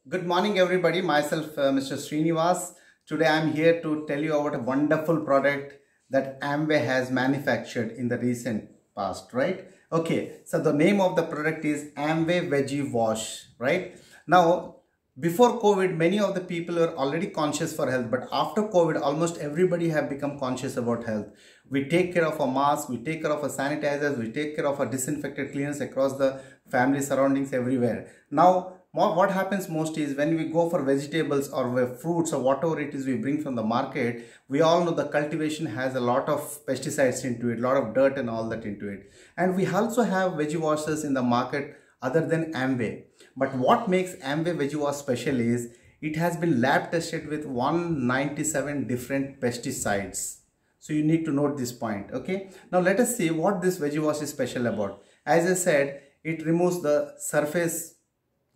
Good morning everybody, myself Mr. Srinivas. Today I am here to tell you about a wonderful product that Amway has manufactured in the recent past, right? Okay, so the name of the product is Amway Veggie Wash, right? Now, before COVID, many of the people were already conscious for health, but after COVID, almost everybody have become conscious about health. We take care of our masks, we take care of our sanitizers, we take care of our disinfected cleaners across the family surroundings everywhere. Now, what happens most is when we go for vegetables or fruits or whatever it is we bring from the market, we all know the cultivation has a lot of pesticides into it, a lot of dirt and all that into it. And we also have veggie washers in the market other than Amway. But what makes Amway Veggie Wash special is it has been lab tested with 197 different pesticides. So you need to note this point, okay? Now let us see what this veggie wash is special about. As I said, it removes the surface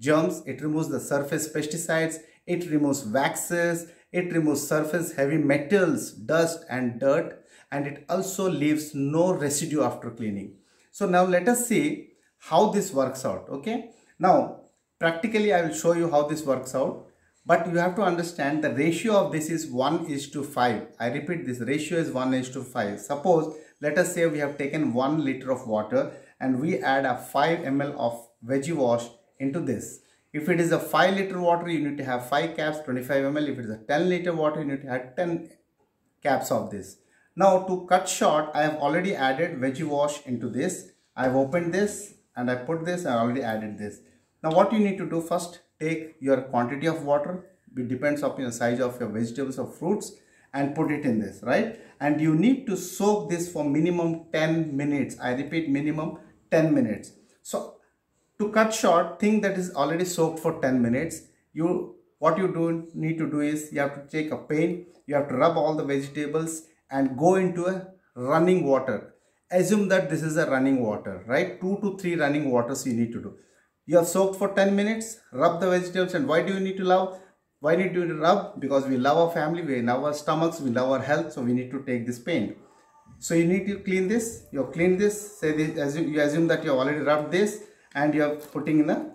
germs, it removes the surface pesticides, it removes waxes, it removes surface heavy metals, dust and dirt, and it also leaves no residue after cleaning. So now let us see how this works out, okay? Now practically I will show you how this works out, but you have to understand the ratio of this is 1:5. I repeat, this ratio is 1:5. Suppose let us say we have taken 1 liter of water and we add a 5 ml of veggie wash into this. If it is a 5 liter water, you need to have 5 caps, 25 ml. If it is a 10 liter water, you need to have 10 caps of this. Now to cut short, I have already added veggie wash into this. I have opened this and I put this and I already added this. Now what you need to do, first take your quantity of water, it depends upon the size of your vegetables or fruits, and put it in this, right? And you need to soak this for minimum 10 minutes. I repeat, minimum 10 minutes. So to cut short, thing that is already soaked for 10 minutes, what you need to do is you have to take a paint, you have to rub all the vegetables and go into a running water. Assume that this is a running water, right? 2 to 3 running waters you need to do. You have soaked for 10 minutes, rub the vegetables. And why do you need to rub? Why need to rub? Because we love our family, we love our stomachs, we love our health, so we need to take this paint. So you need to clean this. You have cleaned this. Say this, you assume that you have already rubbed this and you are putting in the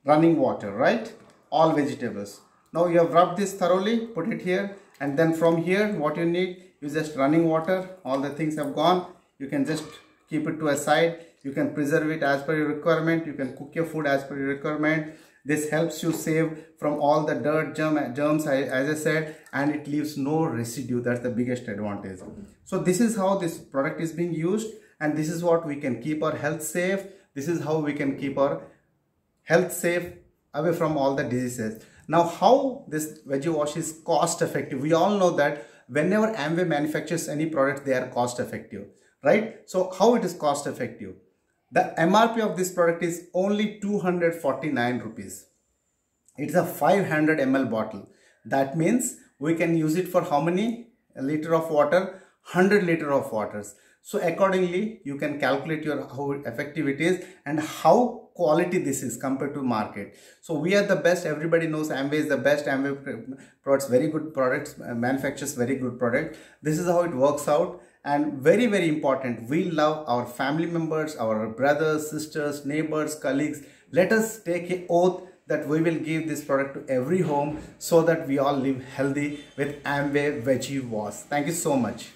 running water, right? All vegetables. Now you have rubbed this thoroughly, put it here, and then from here what you need is just running water. All the things have gone. You can just keep it to a side. You can preserve it as per your requirement. You can cook your food as per your requirement. This helps you save from all the dirt, germs, as I said, and it leaves no residue. That's the biggest advantage. So this is how this product is being used, and this is what we can keep our health safe. This is how we can keep our health safe away from all the diseases. Now, how this veggie wash is cost effective? We all know that whenever Amway manufactures any product, they are cost effective, right? So how it is cost effective? The MRP of this product is only 249 rupees. It's a 500 ml bottle. That means we can use it for how many? A liter of water? 100 liter of waters. So accordingly, you can calculate how effective it is and how quality this is compared to market. So we are the best. Everybody knows Amway is the best. Amway products very good products, manufactures very good product. This is how it works out. And very, very important, we love our family members, our brothers, sisters, neighbors, colleagues. Let us take an oath that we will give this product to every home so that we all live healthy with Amway Veggie Wash. Thank you so much.